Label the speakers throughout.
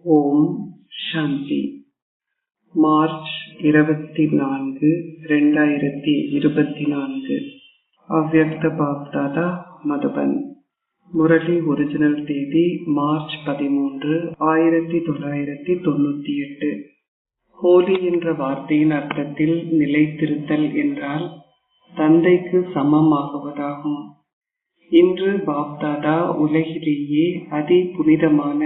Speaker 1: ஓம் சாந்தி. March 24, 2024. அவ்யக்த Bapdada, Madhuban. Murali original தேதி March 13, 1998. Holi என்ற வார்த்தையின் அர்த்தத்தில் நிலைத்திருத்தல் என்றால் தந்தைக்கு சமமாகுவதாகும். இன்று பாப்தாதா உலகிலேயே அதி புனிதமான,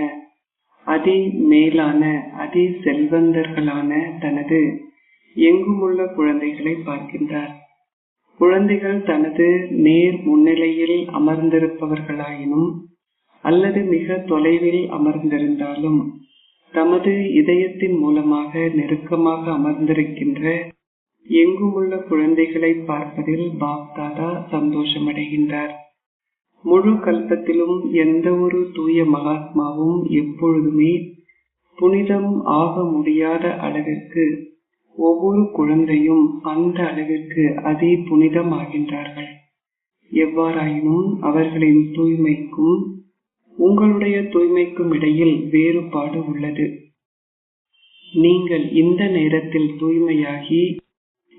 Speaker 1: அதி மேலான, அதி செல்வந்தர்களான தனது எங்குமுள்ள குழந்தைகளை பார்க்கின்றார். குழந்தைகள் தனது நேர் முன்னிலையில் அமர்ந்திருப்பவர்களாயினும் அல்லது மிக தொலைவில் அமர்ந்திருந்தாலும் தமது இதயத்தின் மூலமாக நெருக்கமாக அமர்ந்திருக்கின்ற எங்குமுள்ள குழந்தைகளை பார்ப்பதில் பாப்தாதா சந்தோஷமடைகின்றார். முழு கல்பத்திலும் எந்த ஒரு தூய மகாத்மாவும் எப்பொழுதுமே புனிதம் ஆக முடியாத அளவிற்கு ஒவ்வொரு குழந்தையும் அந்த அளவிற்கு அதி புனிதம் ஆகின்றார்கள். எவ்வாறாயினும் அவர்களின் தூய்மைக்கும் உங்களுடைய தூய்மைக்கும் இடையில் வேறுபாடு உள்ளது. நீங்கள் இந்த நேரத்தில் தூய்மையாகி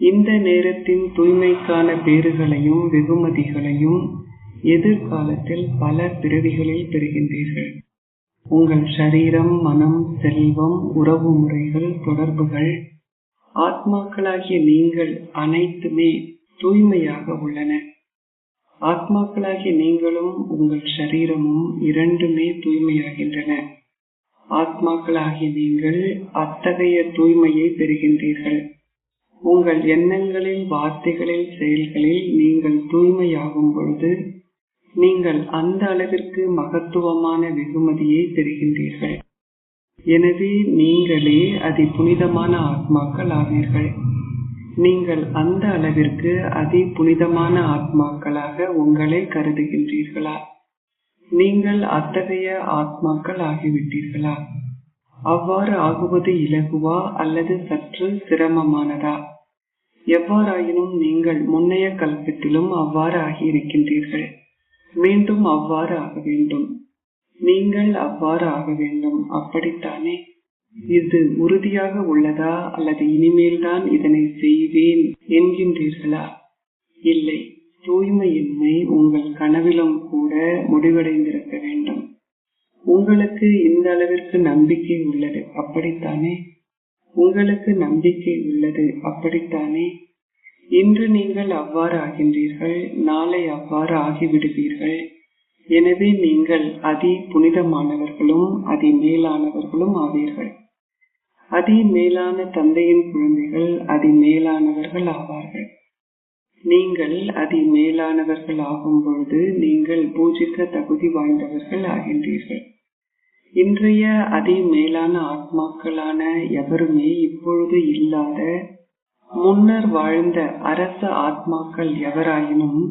Speaker 1: இந்த நேரத்தின் தூய்மைக்கான பேறுகளையும் வெகுமதிகளையும் எதிர்காலத்தில் பல பிறவிகளில் பெறுகின்றீர்கள். உங்கள் சரீரம், மனம், செல்வம், உறவு முறைகள், தொடர்புகள், ஆத்மாக்களாகிய நீங்கள் அனைத்துமே தூய்மையாக உள்ளன. ஆத்மாக்களாகிய நீங்களும் உங்கள் சரீரமும் இரண்டுமே தூய்மையாகின்றன. ஆத்மாக்களாகிய நீங்கள் அத்தகைய தூய்மையை பெறுகின்றீர்கள். உங்கள் எண்ணங்களில், வார்த்தைகளில், செயல்களில் நீங்கள் தூய்மையாகும் பொழுது நீங்கள் அந்த அளவிற்கு மகத்துவமான வெகுமதியை பெறுகின்றீர்கள். எனவே நீங்களே அதி புனிதமான ஆத்மாக்கள் ஆவீர்கள். நீங்கள் அந்த அளவிற்கு அதி புனிதமான ஆத்மாக்களாக உங்களை கருதுகின்றீர்களா? நீங்கள் அத்தகைய ஆத்மாக்கள் ஆகிவிட்டீர்களா? அவ்வாறு ஆகுவது இலகுவா அல்லது சற்று சிரமமானதா? எவ்வாறாயினும் நீங்கள் முன்னைய கல்பத்திலும் அவ்வாறு ஆகியிருக்கின்றீர்கள். மீண்டும் அவ்வாறு ஆக வேண்டும். நீங்கள் அவ்வாறு ஆக வேண்டும். அப்படித்தானே? இது உறுதியாக உள்ளதா அல்லது இனிமேல் தான் இதனை செய்வேன் என்கின்றீர்களா? இல்லை, தூய்மையின்மை உங்கள் கனவிலும் கூட முடிவடைந்திருக்க வேண்டும். உங்களுக்கு இந்த அளவிற்கு நம்பிக்கை உள்ளது, அப்படித்தானே? உங்களுக்கு நம்பிக்கை உள்ளது, அப்படித்தானே? இன்று நீங்கள் அவ்வாறு ஆகின்றீர்கள், நாளை அவ்வாறு ஆகிவிடுவீர்கள். எனவே நீங்கள் அதி புனிதமானவர்களும் அதி மேலானவர்களும் ஆவீர்கள். அதி மேலான தந்தையின் குழந்தைகள் அதி மேலானவர்கள் ஆவார்கள். நீங்கள் அதி மேலானவர்கள் ஆகும் பொழுது நீங்கள் பூஜிக்க தகுதி வாய்ந்தவர்கள் ஆகின்றீர்கள். இன்றைய அதி மேலான ஆத்மாக்களான எவருமே இப்பொழுது இல்லாத முன்னர் வாழ்ந்த அரச ஆத்மாக்கள் எவராயினும்,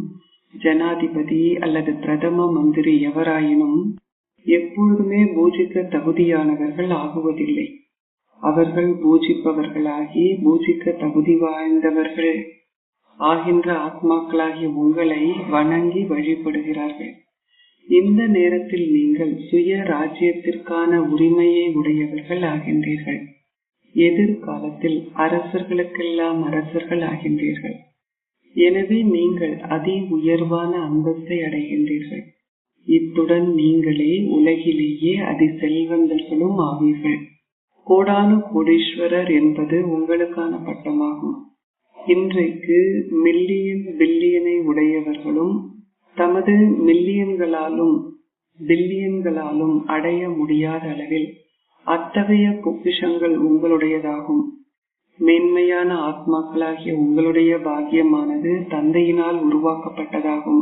Speaker 1: ஜனாதிபதி அல்லது பிரதம மந்திரி எவராயினும் எப்பொழுதுமே பூஜிக்க தகுதியானவர்கள் ஆகுவதில்லை. அவர்கள் பூஜிப்பவர்களாகி பூஜிக்க தகுதி வாய்ந்தவர்கள் ஆகின்ற ஆத்மாக்களாகிய உங்களை வணங்கி வழிபடுகிறார்கள். இந்த நேரத்தில் நீங்கள் சுய ராஜ்யத்திற்கான உரிமையை உடையவர்கள் ஆகின்றீர்கள். எதிர்காலத்தில் அரசர்களுக்கெல்லாம் அரசர்கள் ஆகின்றீர்கள். எனவே நீங்கள் அதி உயர்வான அந்தஸ்தை அடைகின்றீர்கள். இத்துடன் நீங்களே உலகிலேயே அதி செல்வந்தர்களும் ஆவீர்கள். கோடானு கோடீஸ்வரர் என்பது உங்களுக்கான பட்டமாகும். இன்றைக்கு மில்லியன் பில்லியனை உடையவர்களும் தமது மில்லியன்களாலும் பில்லியன்களாலும் அடைய முடியாத அளவில் அத்தகைய பொக்கிஷங்கள் உங்களுடையதாகும். மேன்மையான ஆத்மாக்களாகிய உங்களுடைய பாக்கியமானது தந்தையினால் உருவாக்கப்பட்டதாகும்.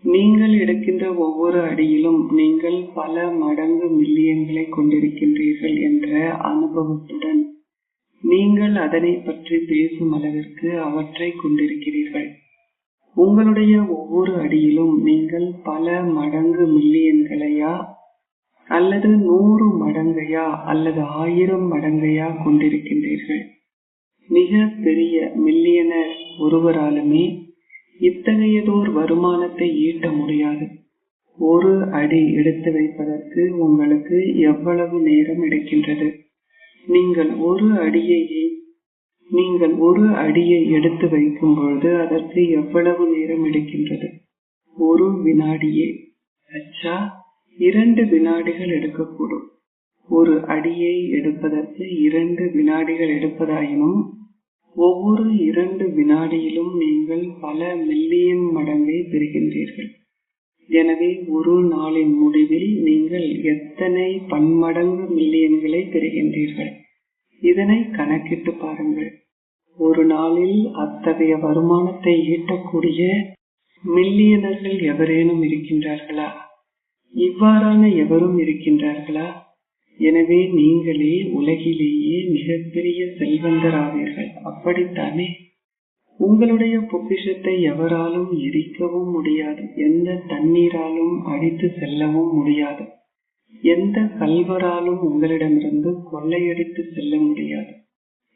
Speaker 1: நீங்கள் எடுக்கின்ற ஒவ்வொரு அடியிலும் நீங்கள் பல மடங்கு மில்லியன்களை கொண்டிருக்கின்றீர்கள் என்ற அனுபவத்துடன் நீங்கள் அதனை பற்றி பேசும் அளவிற்கு அவற்றை கொண்டிருக்கிறீர்கள். உங்களுடைய ஒவ்வொரு அடியிலும் நீங்கள் பல மடங்கு மில்லியன்களையா அல்லது 100 மடங்கையா அல்லது 1000 மடங்கையா கொண்டிருக்கின்றீர்கள். மிக பெரிய மில்லியனர் ஒருவராலுமே இத்தகையதோர் வருமானத்தை ஈட்ட முடியாது. ஒரு அடி எடுத்து வைப்பதற்கு உங்களுக்கு எவ்வளவு நேரம் எடுக்கின்றது? நீங்கள் ஒரு அடியை எடுத்து வைக்கும் பொழுது அதற்கு எவ்வளவு நேரம் எடுக்கின்றது? ஒரு வினாடியே. அச்சா, 2 வினாடிகள் எடுக்கக்கூடும். ஒரு அடியை எடுப்பதற்கு 2 வினாடிகள் எடுப்பதாயினும் ஒவ்வொரு 2 வினாடியிலும் நீங்கள் பல மில்லியன் மடங்கை பெறுகின்றீர்கள். எனவே ஒரு நாளின் முடிவில் நீங்கள் எத்தனை பன்மடங்கு மில்லியன்களை பெறுகின்றீர்கள்? இதனை கணக்கிட்டு பாருங்கள். ஒரு நாளில் அத்தகைய வருமானத்தை ஈட்டக்கூடிய மில்லியனர்கள் எவரேனும் இருக்கின்றார்களா? இவ்வாறான எவரும் இருக்கின்றார்களா? எனவே நீங்களே உலகிலேயே மிகப்பெரிய செல்வந்தர் ஆவீர்கள். அப்படித்தானே? உங்களுடைய பொக்கிஷத்தை எவராலும் எரிக்கவும் முடியாது. எந்த தண்ணீராலும் அடித்து செல்லவும் முடியாது. எந்த கல்வராலும் உங்களிடமிருந்து கொள்ளையடித்து செல்ல முடியாது.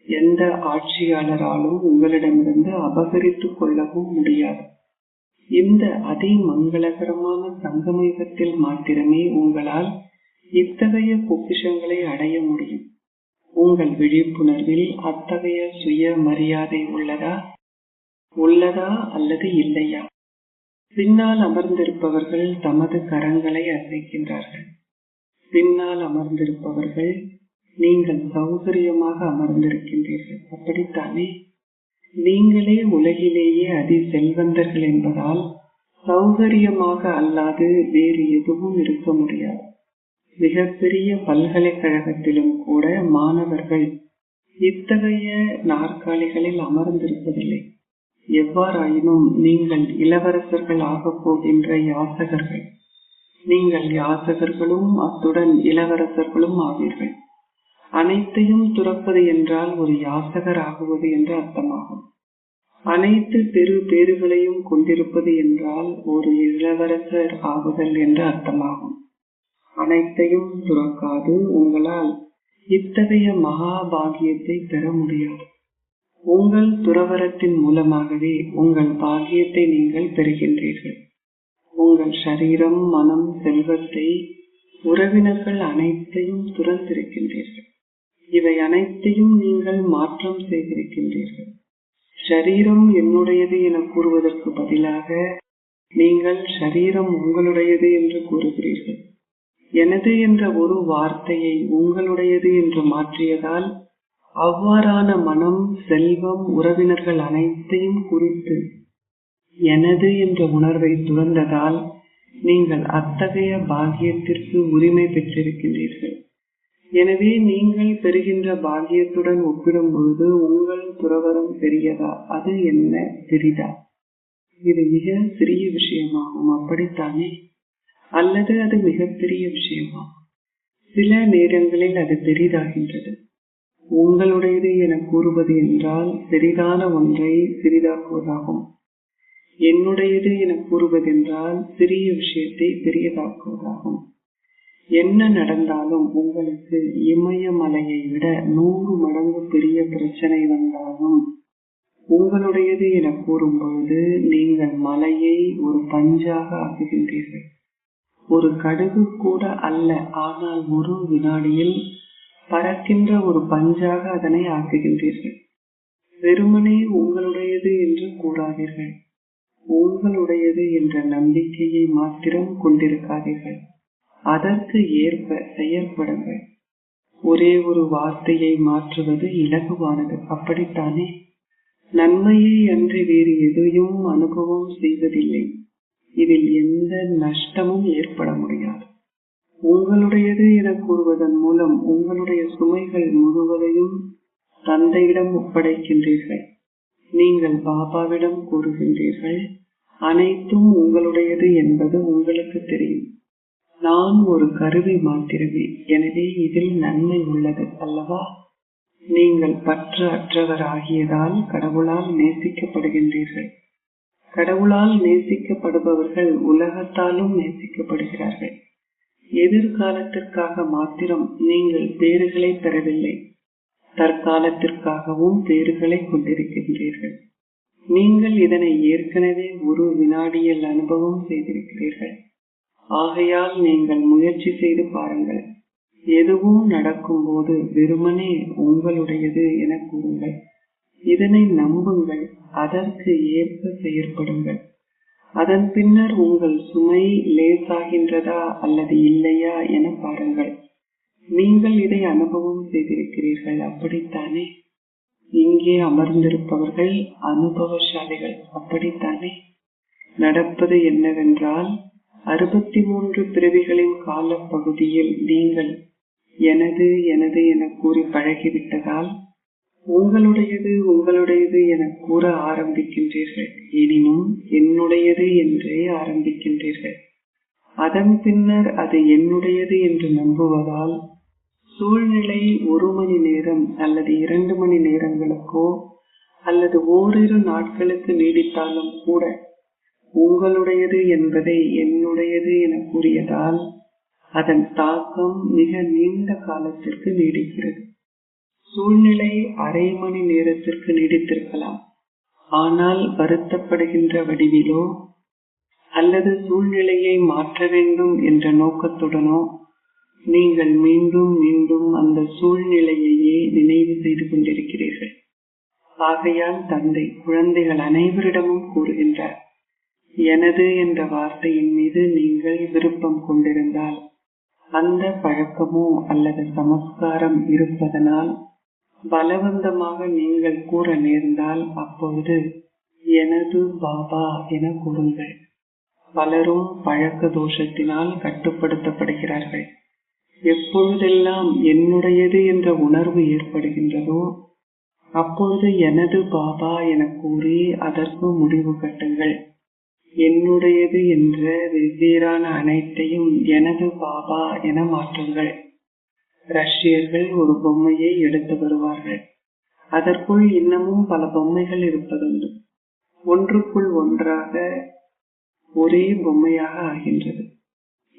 Speaker 1: எந்த ஆட்சியாளராலும் உங்களிடமிருந்து அபகரித்து கொள்ளவும் முடியாது. இந்த அதிமங்களகரமான சங்கமயுகத்தில் மாத்திரமே உங்களால் இத்தகைய பொக்கிஷங்களை அடைய முடியும். உங்கள் விழிப்புணர்வில் அத்தகைய சுய மரியாதை உள்ளதா அல்லது இல்லையா? பின்னால் அமர்ந்திருப்பவர்கள் தமது கரங்களை அசைக்கின்றார்கள். பின்னால் அமர்ந்திருப்பவர்கள் நீங்கள் சௌகரியமாக அமர்ந்திருக்கின்றீர்கள். அப்படித்தானே? நீங்களே உலகிலேயே அதி செல்வந்தர்கள் என்பதால் சௌகரியமாக அல்லாது வேறு எதுவும் இருக்க முடியாது. மிகப்பெரிய பல்கலைக்கழகத்திலும் கூட மாணவர்கள் இத்தகைய நாற்காலிகளில் அமர்ந்திருப்பதில்லை. எவ்வாறாயினும் நீங்கள் இளவரசர்கள் ஆகப் போகின்ற யாசகர்கள். நீங்கள் யாசகர்களும் அத்துடன் இளவரசர்களும் ஆவீர்கள். அனைத்தையும் துறப்பது என்றால் ஒரு யாசகர் ஆகுவது என்று அர்த்தமாகும். அனைத்து பேறுகளையும் கொண்டிருப்பது என்றால் ஒரு இளவரசர் ஆகுதல் என்று அர்த்தமாகும். அனைத்தையும் துறக்காது உங்களால் இத்தகைய மகாபாகியத்தை பெற முடியாது. உங்கள் துறவரத்தின் மூலமாகவே உங்கள் பாகியத்தை நீங்கள் பெறுகின்றீர்கள். உங்கள் சரீரம், மனம், செல்வத்தை, உறவினர்கள் அனைத்தையும் துறந்திருக்கின்றீர்கள். இவை அனைத்தையும் நீங்கள் மாற்றம் செய்திருக்கின்றீர்கள். சரீரம் என்னுடையது என கூறுவதற்கு பதிலாக நீங்கள் சரீரம் உங்களுடையது என்று கூறுகிறீர்கள். எனது என்ற ஒரு வார்த்தையை உங்களுடையது என்று மாற்றியதால் அவ்வாறான மனம், செல்வம், உறவினர்கள் அனைத்தையும் குறித்து எனது என்ற உணர்வை துறந்ததால் நீங்கள் அத்தகைய பாக்கியத்திற்கு உரிமை பெற்றிருக்கின்றீர்கள். எனவே நீங்கள் பெறுகின்ற பாக்கியத்துடன் ஒப்பிடும் பொழுது உங்கள் துறவரம் பெரியதா? அது என்ன பெரிதா? இது மிக சிறிய விஷயமாகும். அப்படித்தானே? அல்லது அது மிகப்பெரிய விஷயமா? சில நேரங்களில் அது பெரிதாகின்றது. உங்களுடையது என கூறுவது என்றால் பெரிதான ஒன்றை சிறிதாக்குவதாகும். என்னுடையது என கூறுவதென்றால் சிறிய விஷயத்தை பெரியதாக்குவதாகும். என்ன நடந்தாலும் உங்களுக்கு இமயமலையை விட 100 மடங்கு பெரிய பிரச்சனை வந்தாலும் உங்களுடையது என கூறும் பொழுது நீங்கள் மலையை ஒரு பஞ்சாக ஆக்குகின்றீர்கள். ஒரு கடுகு கூட அல்ல, ஆனால் ஒரு வினாடியில் பறக்கின்ற ஒரு பஞ்சாக அதனை ஆக்குகின்றீர்கள். வெறுமனே உங்களுடையது என்று கூறாதீர்கள். உங்களுடையது என்ற நம்பிக்கையை மாத்திரம் கொண்டிருக்காதீர்கள். அதற்கு ஏற்ப செயல்படுங்கள். ஒரே ஒரு வார்த்தையை மாற்றுவது இலகுவானது. அப்படித்தானே? நன்மையை அன்றி வேறு எதையும் அனுபவம் செய்வதில்லை. இதில் எந்த நஷ்டமும் ஏற்பட முடியாது. உங்களுடையது என கூறுவதன் மூலம் உங்களுடைய சுமைகள் முழுவதையும் தந்தையிடம் ஒப்படைக்கின்றீர்கள். நீங்கள் பாபாவிடம் கூறுகின்றீர்கள், அனைத்தும் உங்களுடையது என்பது உங்களுக்கு தெரியும். நான் ஒரு கருவி மாத்திரமே. எனவே இதில் நன்மை உள்ளது அல்லவா? நீங்கள் பற்று அற்றவர் ஆகியதால் கடவுளால் நேசிக்கப்படுகின்றீர்கள். கடவுளால் நேசிக்கப்படுபவர்கள் உலகத்தாலும் நேசிக்கப்படுகிறார்கள். எதிர்காலத்திற்காக மாத்திரம் நீங்கள் பேறுகளை பெறவில்லை, தற்காலத்திற்காகவும் பேறுகளை கொண்டிருக்கின்றீர்கள். நீங்கள் இதனை ஏற்கனவே ஒரு வினாடியில் அனுபவம் செய்திருக்கிறீர்கள். ஆகையால் நீங்கள் முயற்சி செய்து பாருங்கள். எதுவும் நடக்கும் போது வெறுமனே உங்களுடையது என கூறுங்கள். இதனை நம்புங்கள். அதற்கு ஏற்ப செயற்படுங்கள். அதன் பின்னர் உங்கள் சுமை லேசாகின்றதா அல்லது இல்லையா என பாருங்கள். நீங்கள் இதை அனுபவம் செய்திருக்கிறீர்கள், அப்படித்தானே? இங்கே அமர்ந்திருப்பவர்கள் அனுபவசாலிகள், அப்படித்தானே? நடப்பது என்னவென்றால் 63 பிறவிகளின் காலப்பகுதியில் நீங்கள் எனது எனது என கூறி பழகிவிட்டதால் உங்களுடையது உங்களுடையது என கூற ஆரம்பிக்கின்றீர்கள். எனினும் என்னுடையது என்றே ஆரம்பிக்கின்றீர்கள். அதன் பின்னர் அது என்னுடையது என்று நம்புவதால் சூழ்நிலை 1 மணி நேரம் அல்லது 2 மணி நேரங்களுக்கோ அல்லது ஓரிரு நாட்களுக்கு நீடித்தாலும் கூட உங்களுடையது என்பதை என்னுடையது என கூறியதால் அதன் தாக்கம் மிக நீண்ட காலத்திற்கு நீடிக்கிறது. சூழ்நிலை அரை மணி நேரத்திற்கு நீடித்திருக்கலாம். ஆனால் வருத்தப்படுகின்ற வடிவிலோ அல்லது சூழ்நிலையை மாற்ற வேண்டும் என்ற நோக்கத்துடனோ நீங்கள் மீண்டும் மீண்டும் அந்த சூழ்நிலையையே நினைவு செய்து கொண்டிருக்கிறீர்கள். ஆகையால் தந்தை குழந்தைகள் அனைவரிடமும் கூறுகின்றார், எனது என்ற வார்த்தையின் மீது நீங்கள் விருப்பம் கொண்டிருந்தால், அந்த பழக்கமோ அல்லது சமஸ்காரம் இருப்பதனால் பலவந்தமாக நீங்கள் கூற நேர்ந்தால் அப்பொழுது எனது பாபா என கூறுங்கள். பலரும் பழக்க தோஷத்தினால் கட்டுப்படுத்தப்படுகிறார்கள். எப்பொழுதெல்லாம் என்னுடையது என்ற உணர்வு ஏற்படுகின்றதோ அப்பொழுது எனது பாபா என கூறி அதற்கு முடிவு கட்டுங்கள். என்னுடையது என்ற வெவ்வேறான அனைத்தையும் எனது பாபா என மாற்றுங்கள். ரஷ்யர்கள் ஒரு பொம்மையை எடுத்து வருவார்கள். அதற்குள் இன்னமும் பல பொம்மைகள் இருப்பதுண்டு. ஒன்றுக்குள் ஒன்றாக ஒரே பொம்மையாக ஆகின்றது.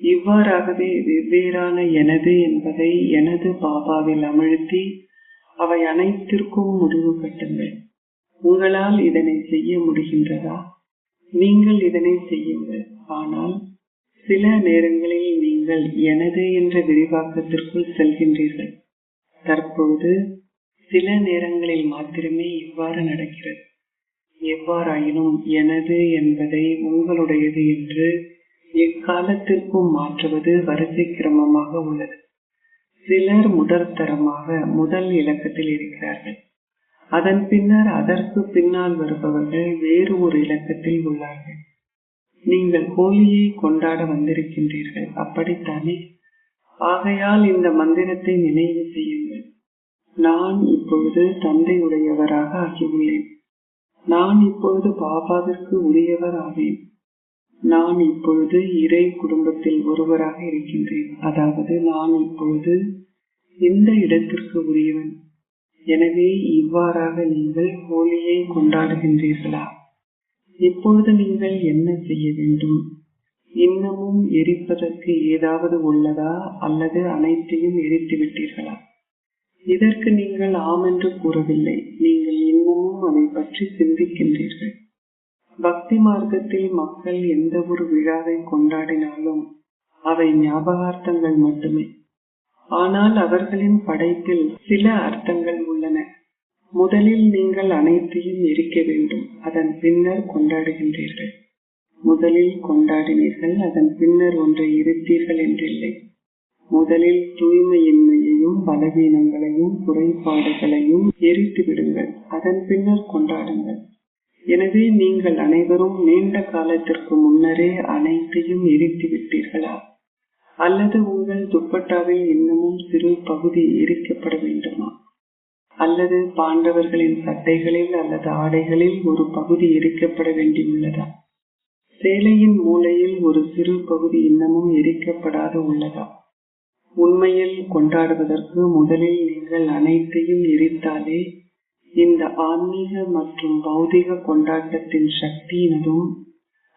Speaker 1: இவ்வாறாகவே வெவ்வேறான எனது என்பதை எனது பாபாவில் அமிழ்த்தி அவை அனைத்திற்கும் முடிவு கட்டுங்கள். உங்களால் இதனை செய்ய முடிகின்றதா? நீங்கள் இதனை செய்யுங்கள். ஆனால் சில நேரங்களில் நீங்கள் எனது என்ற விரிவாக்கத்திற்குள் செல்கின்றீர்கள். தற்போது சில நேரங்களில் மாத்திரமே இவ்வாறு நடக்கிறது. எவ்வாறாயினும் எனது என்பதை உங்களுடையது என்று எக்காலத்திற்கும் மாற்றுவது வரிசை கிரமமாக உள்ளது. சிலர் முதற்தரமாக முதல் இலக்கத்தில் இருக்கிறார்கள். அதன் பின்னர் அதற்கு பின்னால் வருபவர்கள் வேறு ஒரு இலக்கத்தில் உள்ளார்கள். நீங்கள் ஹோலியை கொண்டாட வந்திருக்கின்றீர்கள், அப்படித்தானே? ஆகையால் இந்த மந்திரத்தை நினைவு செய்யுங்கள். நான் இப்பொழுது தந்தையுடையவராக ஆகியுள்ளேன். நான் இப்பொழுது பாபாவிற்கு உரியவர் ஆவேன். நான் இப்பொழுது இறை குடும்பத்தில் ஒருவராக இருக்கின்றேன். அதாவது நான் இப்பொழுது இந்த இடத்திற்கு உரியவன். எனவே இவ்வாறாக நீங்கள் ஹோலியை கொண்டாடுகின்றீர்களா? இப்பொழுது நீங்கள் என்ன செய்ய வேண்டும்? இன்னமும் எரிப்பதற்கு ஏதாவது உள்ளதா அல்லது அனைத்தையும் எரித்து விட்டீர்களா? இதற்கு நீங்கள் ஆம் என்று கூறவில்லை. நீங்கள் இன்னமும் அதை பற்றி சிந்திக்கின்றீர்கள். பக்தி மார்க்கத்தில் மக்கள் எந்த ஒரு விழாவை கொண்டாடினாலும் அவை ஞாபகார்த்தங்கள் மட்டுமே. ஆனால் அவர்களின் படைப்பில் சில அர்த்தங்கள் உள்ளன. முதலில் நீங்கள் அனைத்தையும் எரிக்க வேண்டும், அதன் பின்னர் கொண்டாடுகின்றீர்கள். முதலில் கொண்டாடினீர்கள், அதன் பின்னர் ஒன்றை எரித்தீர்கள் என்றில்லை. முதலில் தூய்மையின்மையையும் பலவீனங்களையும் குறைபாடுகளையும் எரித்து விடுங்கள், அதன் பின்னர் கொண்டாடுங்கள். எனவே நீங்கள் அனைவரும் நீண்ட காலத்திற்கு முன்னரே அனைத்தையும் எரித்து விட்டீர்களா? அல்லது உங்கள் துப்பட்டாவில் இன்னமும் சிறு பகுதி எரிக்கப்பட வேண்டுமா? அல்லது பாண்டவர்களின் சட்டைகளில் அல்லது ஆடைகளில் ஒரு பகுதி எரிக்கப்பட வேண்டியுள்ளதா? சேலையின் மூலையில் ஒரு சிறு பகுதி இன்னமும் எரிக்கப்படாத உள்ளதா? உண்மையில் கொண்டாடுவதற்கு முதலில் நீங்கள் அனைத்தையும் எரித்தாலே இந்த ஆன்மீக மற்றும் பௌதிக கொண்டாட்டத்தின் சக்தியினதும்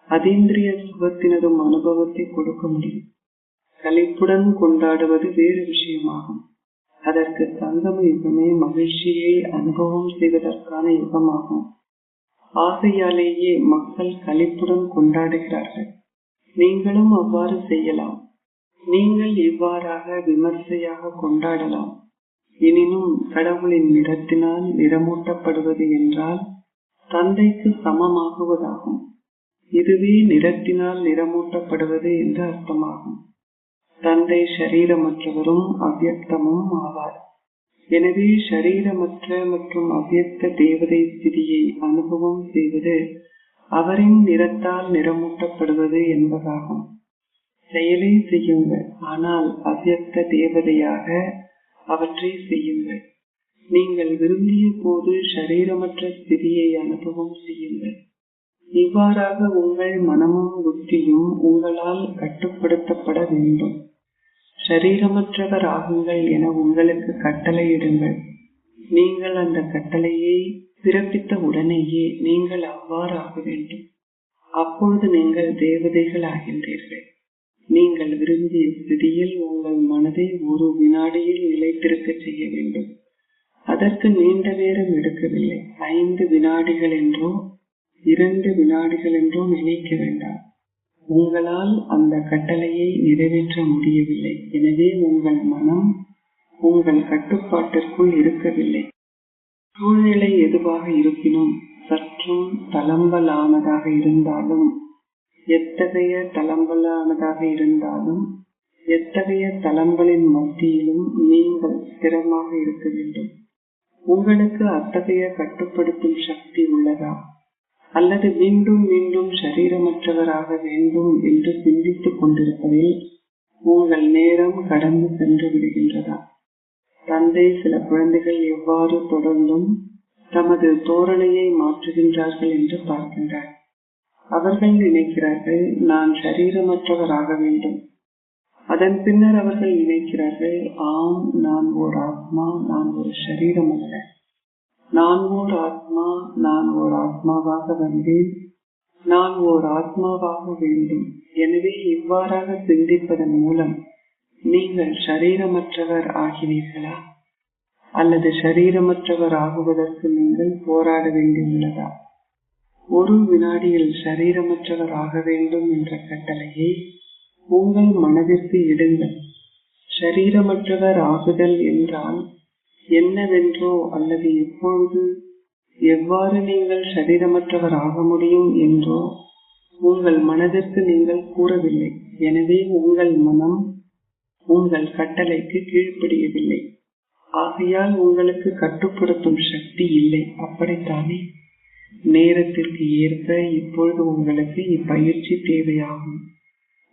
Speaker 1: அதீந்திரிய சுகத்தினதும் அனுபவத்தை கொடுக்க முடியும். களிப்புடன் கொண்டாடுவது வேறு விஷயமாகும். அதற்கு சங்கம யுகமே மகிழ்ச்சியை அனுபவம் செய்வதற்கான யுகமாகும். ஆகையாலேயே மக்கள் களிப்புடன் கொண்டாடுகிறார்கள். நீங்களும் அவ்வாறு செய்யலாம். நீங்கள் இவ்வாறாக விமர்சையாக கொண்டாடலாம். எனினும் கடவுளின் நிறத்தினால் நிறமூட்டப்படுவது என்றால் தந்தைக்கு சமமாகுவதாகும். இதுவே நிறத்தினால் நிறமூட்டப்படுவது என்று அர்த்தமாகும். தந்தை ஷரீரமற்றவரும் அவ்யக்தமும் ஆவார். எனவே ஷரீரமற்ற மற்றும் அவ்யக்த தேவதை ஸ்திதியை அனுபவம் செய்வது அவரின் நிறத்தால் நிறமூட்டப்படுவது என்பதாகும். செயலை செய்யுங்கள், ஆனால் அவ்யக்த தேவதையாக அவற்றை செய்யுங்கள். நீங்கள் விரும்பிய போது ஷரீரமற்ற ஸ்திதியை அனுபவம் செய்யுங்கள். இவ்வாறாக உங்கள் மனமும் புத்தியும் உங்களால் கட்டுப்படுத்தப்பட வேண்டும். ஷரீரமற்றவர் ஆகுங்கள் என உங்களுக்கு கட்டளையிடுங்கள். நீங்கள் அந்த கட்டளையை பிறப்பித்த உடனேயே நீங்கள் அவ்வாறு ஆக வேண்டும். அப்பொழுது நீங்கள் தேவதைகள் ஆகின்றீர்கள். நீங்கள் விரும்பிய ஸ்திதியில் உங்கள் மனதை ஒரு வினாடியில் நிலைத்திருக்க செய்ய வேண்டும். அதற்கு நீண்ட நேரம் எடுக்கவில்லை. 5 வினாடிகள் என்றோ 2 வினாடிகள் என்றோ நினைக்க வேண்டாம். உங்களால் அந்த கட்டளையை நிறைவேற்ற முடியவில்லை. எனவே உங்கள் மனம் உங்கள் கட்டுப்பாட்டிற்குள் இருக்கவில்லை. சூழ்நிலை எதுவாக இருப்பினும், சற்றும் தளம்பலானதாக இருந்தாலும், எத்தகைய தளம்பலானதாக இருந்தாலும், எத்தகைய தளம்பலின் மத்தியிலும் நீங்கள் ஸ்திரமாக இருக்க வேண்டும். உங்களுக்கு அத்தகைய கட்டுப்படுத்தும் சக்தி உள்ளதா? அல்லது மீண்டும் மீண்டும் ஷரீரமற்றவராக வேண்டும் என்று சிந்தித்துக் கொண்டிருப்பதில் உங்கள் நேரம் கடந்து சென்று விடுகின்றதா? தந்தை சில குழந்தைகள் எவ்வாறு தொடர்ந்தும் தமது தோரணையை மாற்றுகின்றார்கள் என்று பார்க்கின்றார். அவர்கள் நினைக்கிறார்கள், நான் ஷரீரமற்றவராக வேண்டும். அதன் பின்னர் அவர்கள் நினைக்கிறார்கள், ஆம், நான் ஓர் ஆத்மா, நான் ஒரு ஷரீரம் அல்ல. நான் ஓர் ஆத்மா, நான் ஓர் ஆத்மாவாக வந்தேன், நான் ஓர் ஆத்மாவாக வேண்டும். எனவே இவ்வாறாக சிந்திப்பதன் மூலம் நீங்கள் ஷரீரமற்றவர் ஆகினீர்களா? அல்லது ஷரீரமற்றவர் ஆகுவதற்கு நீங்கள் போராட வேண்டியுள்ளதா? ஒரு வினாடியில் ஷரீரமற்றவர் ஆக வேண்டும் என்ற கட்டளையை உங்கள் மனதிற்கு இடுங்கள். ஷரீரமற்றவர் ஆகுதல் என்றால் என்னவென்றோ அல்லது எப்பொழுது எவ்வாறு நீங்கள் ஷரீரமற்றவர் ஆக முடியும் என்றோ உங்கள் மனதிற்கு நீங்கள் கூறவில்லை. எனவே உங்கள் மனம் உங்கள் கட்டளைக்கு கீழ்ப்படியவில்லை. ஆகையால் உங்களுக்கு கட்டுப்படுத்தும் சக்தி இல்லை. அப்படித்தானே? நேரத்திற்கு ஏற்ப இப்பொழுது உங்களுக்கு இப்பயிற்சி தேவையாகும்.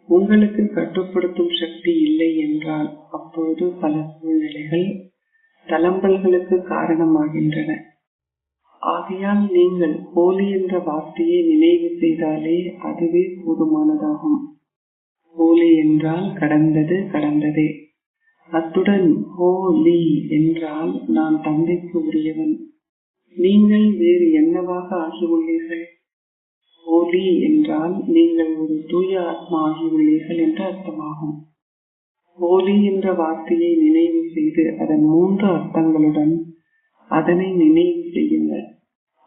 Speaker 1: உங்களுக்கு கட்டுப்படுத்தும் சக்தி இல்லை என்றால் அப்பொழுது பல சூழ்நிலைகள் தளம்பல்களுக்கு காரணமாகின்றன. ஆகையால் நீங்கள் ஹோலி என்ற வார்த்தையை நினைவு செய்தாலே அதுவே போதுமானதாகும். ஹோலி என்றால் கடந்தது கடந்ததே. அத்துடன் ஹோலி என்றால் நான் தந்தைக்கு உரியவன். நீங்கள் வேறு என்னவாக ஆகியுள்ளீர்கள்? ஹோலி என்றால் நீங்கள் ஒரு தூய ஆத்மா ஆகியுள்ளீர்கள் என்று அர்த்தமாகும். ஹோலி என்ற வார்த்தையை நினைவு செய்து அதன் 3 அர்த்தங்களுடன் அதனை நினைவு செய்யுங்கள்.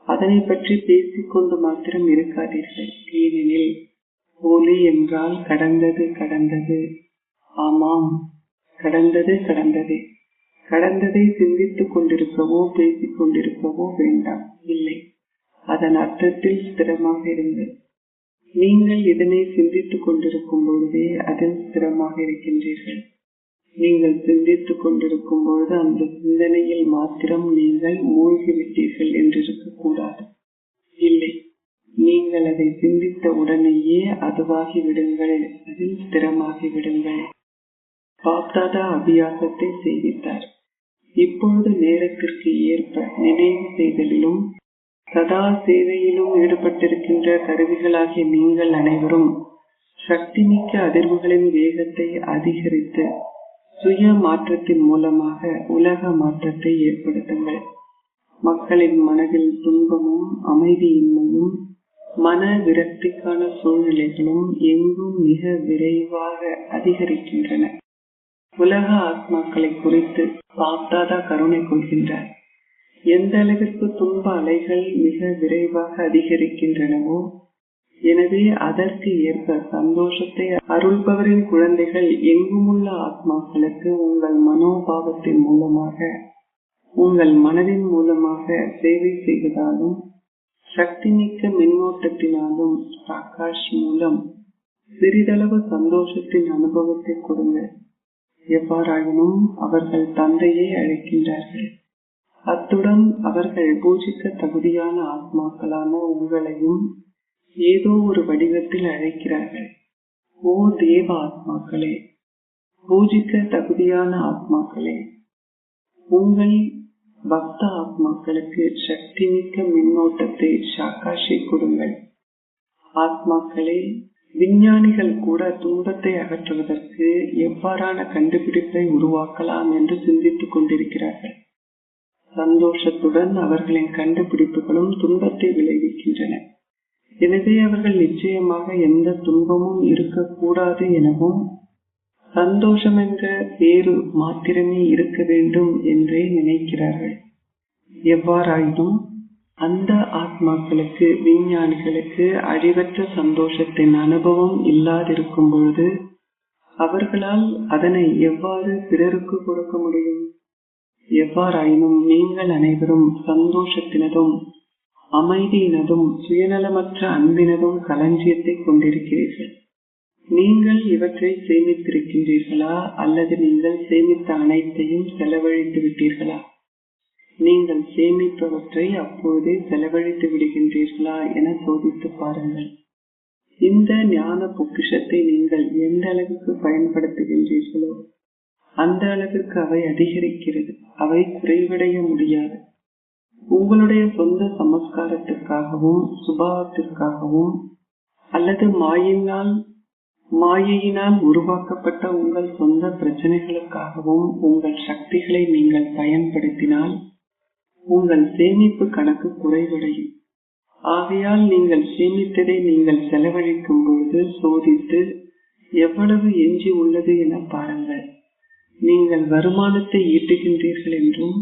Speaker 1: அதனை பற்றி பேசிக்கொண்டு மாத்திரம் இருக்காதீர்கள். ஏனெனில் ஹோலி என்றால் கடந்தது கடந்தது. ஆமாம், கடந்தது கடந்ததே. கடந்ததை சிந்தித்துக் கொண்டிருக்கவோ பேசிக் கொண்டிருக்கவோ வேண்டாம். இல்லை, அதன் அர்த்தத்தில் ஸ்திரமாக இருங்கள். நீங்கள் இதனை சிந்தித்துக் கொண்டிருக்கும் பொழுதே அதில் ஸ்திரமாக இருக்கின்றீர்கள். நீங்கள் சிந்தித்துக் கொண்டிருக்கும் பொழுது அந்த சிந்தனையில் மாத்திரம் நீங்கள் மூழ்கிவிட்டீர்கள் என்று இருக்கக்கூடாது. இல்லை, நீங்கள் அதை சிந்தித்த உடனேயே அதுவாகி விடுங்கள், அதில் ஸ்திரமாகி விடுங்கள். பாப்தாதா அபியாசத்தை செய்வித்தார். இப்பொழுது நேரத்திற்கு ஏற்ப நினைவு செய்தலிலும் சதா சேவையிலும் ஈடுபட்டிருக்கின்ற கருவிகளாகிய நீங்கள் அனைவரும் சக்திமிக்க அதிர்வுகளின் வேகத்தை அதிகரித்து சுய மாற்றத்தின் மூலமாக உலக மாற்றத்தை ஏற்படுத்துங்கள். மக்களின் மனதில் துன்பமும் அமைதியின்மையும் மன விரக்திக்கான சூழ்நிலைகளும் எங்கும் மிக விரைவாக அதிகரிக்கின்றன. உலக ஆத்மாக்களை குறித்து பாப்தாதா கருணை கொள்கின்றார். எந்த அளவிற்கு துன்ப அலைகள் மிக விரைவாக அதிகரிக்கின்றனவோ, எனவே அதற்கு ஏற்ப சந்தோஷத்தை அருள்பவரின் குழந்தைகள் எங்குமுள்ள ஆத்மாக்களுக்கு உங்கள் மனோபாவத்தின் மூலமாக, உங்கள் மனதின் மூலமாக சேவை செய்வதாலும், சக்தி மிக்க மின்னோட்டத்தினாலும், பிரகாஷ் மூலம் சிறிதளவு சந்தோஷத்தின் அனுபவத்தை கொடுங்க. எவ்வாறாயினும் அவர்கள் தந்தையை அழைக்கின்றார்கள். அத்துடன் அவர்கள் பூஜிக்க தகுதியான ஆத்மாக்களான உங்களையும் ஏதோ ஒரு வடிவத்தில் அழைக்கிறார்கள். ஓ தேவ ஆத்மாக்களே, பூஜிக்க தகுதியான ஆத்மாக்களே, உங்கள் பக்த ஆத்மாக்களுக்கு சக்தி மிக்க மின்னோட்டத்தை சாக்காஷி கொடுங்கள். ஆத்மாக்களே, விஞ்ஞானிகள் கூட துன்பத்தை அகற்றுவதற்கு எவ்வாறான கண்டுபிடிப்பை உருவாக்கலாம் என்று சிந்தித்துக் கொண்டிருக்கிறார்கள். சந்தோஷத்துடன் அவர்களின் கண்டுபிடிப்புகளும் துன்பத்தை விளைவிக்கின்றன. எனவே அவர்கள் நிச்சயமாக எந்த துன்பமும் இருக்கக்கூடாது எனவும், சந்தோஷம் என்ற பேரு மாத்திரமே இருக்க வேண்டும் என்றே நினைக்கிறார்கள். எவ்வாறாயினும் அந்த ஆத்மாக்களுக்கு, விஞ்ஞானிகளுக்கு அழிவற்ற சந்தோஷத்தின் அனுபவம் இல்லாதிருக்கும் பொழுது அவர்களால் அதனை எவ்வாறு பிறருக்கு கொடுக்க முடியும்? எவ்வாறாயினும் நீங்கள் அனைவரும் சந்தோஷத்தினதும் அமைதியினதும் சுயநலமற்ற அன்பினதும் களஞ்சியத்தை கொண்டிருக்கிறீர்கள். நீங்கள் இவற்றை சேமித்திருக்கின்றீர்களா, அல்லது நீங்கள் சேமித்த அனைத்தையும் செலவழித்து விட்டீர்களா? நீங்கள் சேமிப்பவற்றை அப்போதே செலவழித்து விடுகின்றீர்களா என சோதித்து பாருங்கள். இந்த ஞான பொக்கிஷத்தை நீங்கள் எந்த அளவுக்கு பயன்படுத்துகின்றீர்களோ அந்த அளவிற்கு அவை அதிகரிக்கிறது. அவை குறைவடைய முடியாது. உங்களுடைய சொந்த சமஸ்காரத்திற்காகவும் சுபாவத்திற்காகவும் அல்லது மாயையினால் உருவாக்கப்பட்ட உங்கள் சொந்த பிரச்சனைகளுக்காகவும் உங்கள் சக்திகளை நீங்கள் பயன்படுத்தினால் உங்கள் சேமிப்பு கணக்கு குறைவடையும். ஆகையால் நீங்கள் சேமித்ததை நீங்கள் செலவழிக்கும் பொழுது சோதித்து எவ்வளவு எஞ்சி உள்ளது என பாருங்கள். நீங்கள் வருமானத்தை ஈட்டுகின்றீர்கள் என்றும்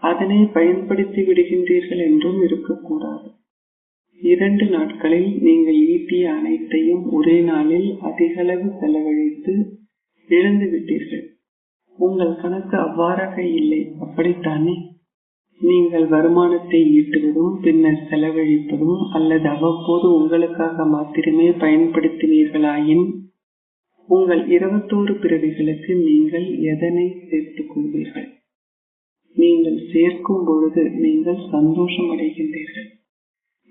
Speaker 1: அதனை பயன்படுத்தி விடுகின்றீர்கள் என்றும் இருக்கக்கூடாது. 2 நாட்களில் நீங்கள் ஈட்டிய அனைத்தையும் ஒரே நாளில் அதிகளவு செலவழித்து இழந்து விட்டீர்கள். உங்கள் கணக்கு அவ்வாறாக இல்லை, அப்படித்தானே? நீங்கள் வருமானத்தை ஈட்டுவதும் பின்னர் செலவழிப்பதும் அல்லது அவ்வப்போது உங்களுக்காக மாத்திரமே பயன்படுத்தினீர்களாயின் உங்கள் 21 பிறவிகளுக்கு நீங்கள் எதனை சேர்த்துக் கொள்வீர்கள்? நீங்கள் சேர்க்கும் பொழுது நீங்கள் சந்தோஷம் அடைகின்றீர்கள்.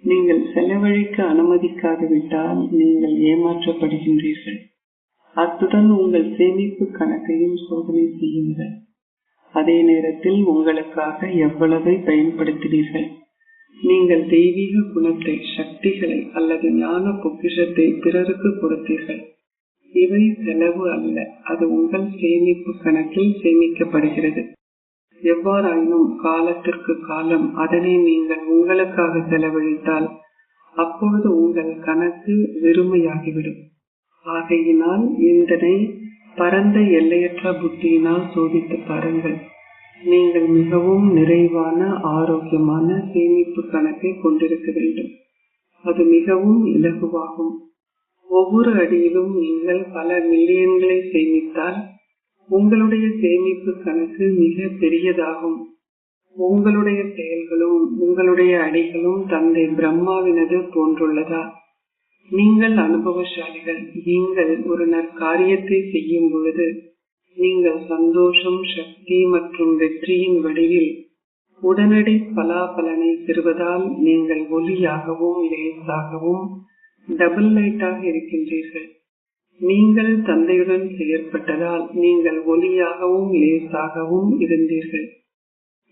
Speaker 1: நீங்கள் செலவழிக்க அனுமதிக்காதுவிட்டால் நீங்கள் ஏமாற்றப்படுகின்றீர்கள். அத்துடன் உங்கள் சேமிப்பு கணக்கையும் சோதனை செய்யுங்கள். அதே நேரத்தில் உங்களுக்காக எவ்வளவை பயன்படுத்தினீர்கள்? நீங்கள் தெய்வீக குணத்தை, சக்திகளை அல்லது ஞான பொக்கிஷத்தை பிறருக்கு கொடுத்தீர்கள். இவை செலவு அல்ல, அது உங்கள் சேமிப்பு கணக்கில் சேமிக்கப்படுகிறது. எவ்வாறாயினும் காலத்திற்கு காலம் அதனை நீங்கள் உங்களுக்காக செலவழித்தால் அப்பொழுது உங்கள் கணக்கு வெறுமையாகிவிடும். ஆகையினால் இதனை பரந்த எல்லையற்ற புத்தியினால் சோதித்து பாருங்கள். நீங்கள் மிகவும் நிறைவான ஆரோக்கியமான சேமிப்பு கணக்கை கொண்டிருக்க வேண்டும். அது மிகவும் இலகுவாகும். ஒவ்வொரு அடியிலும் நீங்கள் பல மில்லியன்களை சேமித்தால் உங்களுடைய சேமிப்பு கணக்கு மிக பெரியதாகும். உங்களுடைய செயல்களும் உங்களுடைய அடிகளும் தந்தை பிரம்மாவினது போன்றுள்ளதா? நீங்கள் அனுபவசாலிகள். நீங்கள் ஒரு நற்காரியத்தை செய்யும் பொழுது நீங்கள் சந்தோஷம், சக்தி மற்றும் வெற்றியின் வடிவில் உடனடி பலாபலனை பெறுவதால் நீங்கள் ஒளியாகவும் லேசாகவும் டபுள் லைட்டாக இருக்கின்றீர்கள். நீங்கள் தந்தையுடன் செயற்பட்டதால் நீங்கள் ஒளியாகவும் லேசாகவும் இருந்தீர்கள்.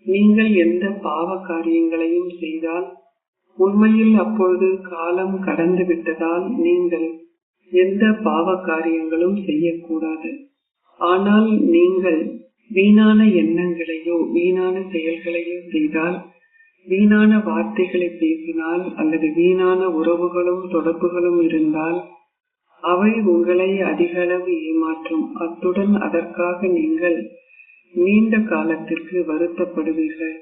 Speaker 1: நீங்கள் எந்த பாவ காரியங்களையும் செய்தால் உண்மையில் அப்பொழுது காலம் கடந்து விட்டதால் நீங்கள் எந்த பாவ காரியங்களும் செய்யக்கூடாது. ஆனால் நீங்கள் வீணான எண்ணங்களையோ வீணான செயல்களையோ செய்தால், வீணான வார்த்தைகளை பேசினால் அல்லது வீணான உறவுகளும் தொடர்புகளும் இருந்தால் அவை உங்களை அதிக அளவு ஏமாற்றும். அத்துடன் அதற்காக நீங்கள் நீண்ட காலத்திற்கு வருத்தப்படுவீர்கள்.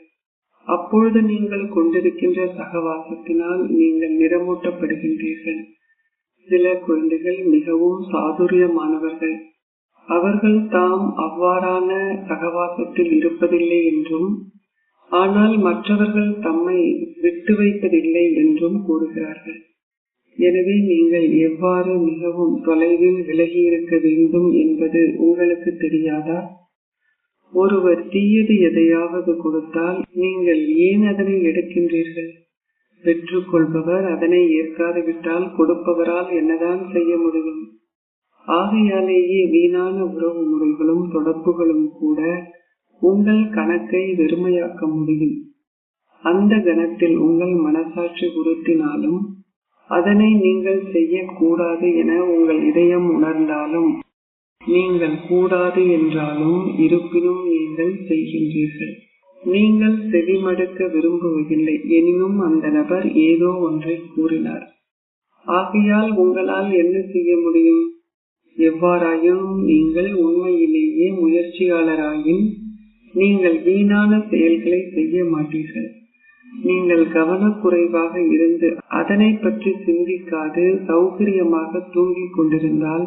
Speaker 1: அப்பொழுது நீங்கள் கொண்டிருக்கின்ற சகவாசத்தினால் நீங்கள் நிறமூட்டப்படுகின்றீர்கள். சில குழந்தைகள் மிகவும் சாதுரியமானவர்கள். அவர்கள் தாம் அவ்வாறான சகவாசத்தில் இருப்பதில்லை என்றும், ஆனால் மற்றவர்கள் தம்மை விட்டு வைப்பதில்லை என்றும் கூறுகிறார்கள். எனவே நீங்கள் எவ்வாறு மிகவும் தொலைவில் விலகி இருக்க வேண்டும் என்பது உங்களுக்கு தெரியாதா? ஒருவர் தீயது எதையாவது கொடுத்தால் நீங்கள் ஏன் அதனை எடுக்கின்றீர்கள்? பெற்றுக்கொள்பவர் அதனை ஏற்காது விட்டால் கொடுப்பவரால் என்னதான் செய்ய முடியும்? ஆகையாலேயே வீணான உறவு முறைகளும் தொடர்புகளும் கூட உங்கள் கணக்கை வெறுமையாக்க முடியும். அந்த கணத்தில் உங்கள் மனசாட்சி உறுத்தினாலும், அதனை நீங்கள் செய்யக்கூடாது என உங்கள் இதயம் உணர்ந்தாலும், நீங்கள் கூடாது என்றாலும் இருப்பினும் நீங்கள் செய்கின்றீர்கள். நீங்கள் செவிமடுக்க விரும்புவதில்லை, எனினும் அந்த நபர் ஏதோ ஒன்றை கூறினார். ஆகையால் உங்களால் என்ன செய்ய முடியும்? எவ்வாறாயினும் நீங்கள் உண்மையிலேயே முயற்சியாளராயின் நீங்கள் வீணான செயல்களை செய்ய மாட்டீர்கள். நீங்கள் கவனக்குறைவாக இருந்து அதனை பற்றி சிந்திக்காது சௌகரியமாக தூங்கிக் கொண்டிருந்தால்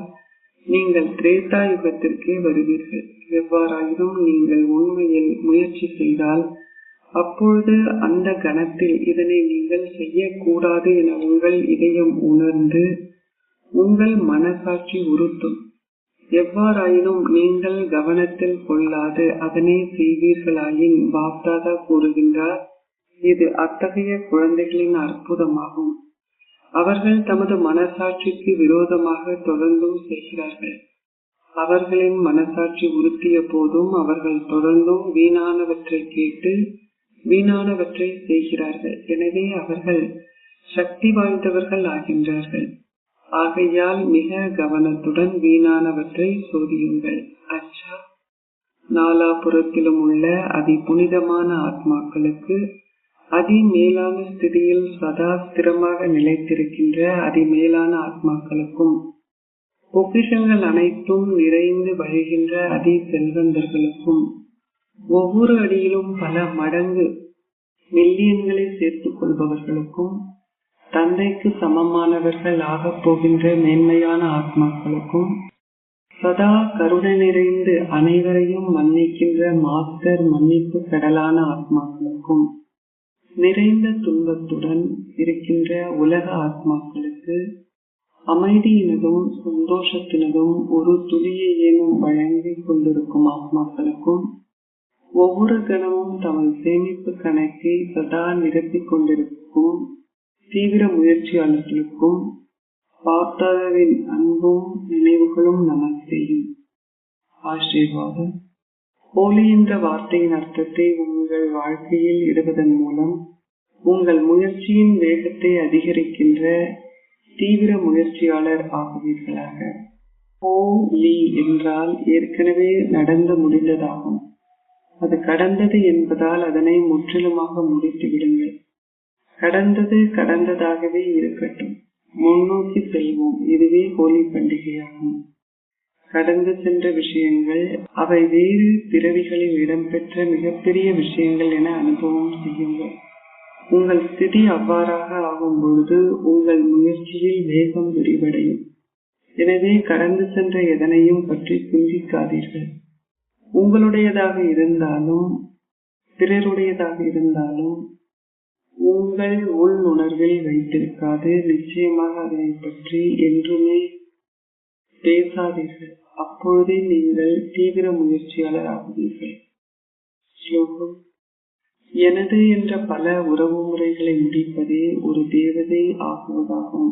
Speaker 1: நீங்கள் திரேதா யுகத்திற்கே வருவீர்கள். எவ்வாறாயினும் நீங்கள் உண்மையில் முயற்சி செய்தால் அப்பொழுது அந்த கணத்தில் இதனை நீங்கள் செய்யக்கூடாது என உங்கள் இதயம் உணர்ந்து உங்கள் மனசாட்சி உறுத்தும். எவ்வாறாயினும் நீங்கள் கவனத்தில் கொள்ளாது அதனை செய்வீர்களாயின் பாப்தாதா கூறுகின்றார், இது அத்தகைய குழந்தைகளின் அற்புதமாகும். அவர்கள் தமது மனசாட்சிக்கு விரோதமாக தொடர்ந்தும் செய்கிறார்கள். அவர்களின் மனசாட்சி உறுத்திய போதும் அவர்கள் தொடர்ந்தும் வீணானவற்றை கேட்டு வீணானவற்றை செய்கிறார்கள். எனவே அவர்கள் சக்தி வாய்ந்தவர்கள் ஆகின்றார்கள். ஆகையால் மிக கவனத்துடன் வீணானவற்றை சோதியுங்கள். அச்சா, நாலாபுறத்திலும் உள்ள அதி புனிதமான ஆத்மாக்களுக்கு அதிமேலான ஸ்திதியில் சதா ஸ்திரமாக நிலைத்திருக்கின்ற அதிமேலான ஆத்மாக்களுக்கும் பொக்கிஷங்கள் அனைத்தும் நிறைந்து வழிகின்ற அதி செல்வந்தர்களுக்கும் ஒவ்வொரு அடியிலும் பல மடங்கு மில்லியன்களை சேர்த்துக் கொள்பவர்களுக்கும் தந்தைக்கு சமமானவர்கள் ஆகப் போகின்ற மேன்மையான ஆத்மாக்களுக்கும் சதா கருணை நிறைந்து அனைவரையும் மன்னிக்கின்ற மாஸ்டர் மன்னிப்பு கடலான ஆத்மாக்களுக்கும் நிறைந்த துன்பத்துடன் இருக்கின்ற உலக ஆத்மாக்களுக்கு அமைதியினதும் சந்தோஷத்தினதும் ஒரு துளியையேனும் வழங்கிக் கொண்டிருக்கும் ஆத்மாக்களுக்கும் ஒவ்வொரு கணமும் தமது சேமிப்பு கணக்கை சதா நிரப்பிக் கொண்டிருக்கும் தீவிர முயற்சியாளர்களுக்கும் பாப்தாதாவின் அன்பும் நினைவுகளும் நமஸ்தேயும். ஆசீர்வாதம். ஹோலி என்ற வார்த்தையின் அர்த்தத்தை உங்கள் வாழ்க்கையில் இடுவதன் மூலம் உங்கள் முயற்சியின் வேகத்தை அதிகரிக்கின்ற தீவிர முயற்சியாளர் ஆகுவீர்களாக. ஹோலி என்றால் ஏற்கனவே நடந்து முடிந்ததாகும். அது கடந்தது என்பதால் அதனை முற்றிலுமாக முடித்து விடுங்கள். கடந்தது கடந்ததாகவே இருக்கட்டும். முன்னோக்கி செல்வோம். இதுவே ஹோலி பண்டிகையாகும். கடந்து சென்ற விஷயங்கள் அவை வேறு பிறவிகளில் இடம்பெற்ற மிகப்பெரிய விஷயங்கள் என அனுபவம் செய்யுங்கள். உங்கள் ஸ்திதி அவ்வாறாக ஆகும் பொழுது உங்கள் முயற்சியில் வேகம் விரிவடையும். எனவே கடந்து சென்ற எதனையும் பற்றி சிந்திக்காதீர்கள். உங்களுடையதாக இருந்தாலும் பிறருடையதாக இருந்தாலும் உங்கள் உள் உணர்வில் வைத்திருக்காது. நிச்சயமாக அதனை பற்றி என்றுமே பேசாதீர்கள். அப்பொழுதே நீங்கள் தீவிர முயற்சியாளர் ஆகுவீர்கள். ஸ்லோகம். எனது என்ற பல உறவு முறைகளை முடிப்பதே ஒரு தேவதை ஆகுவதாகும்.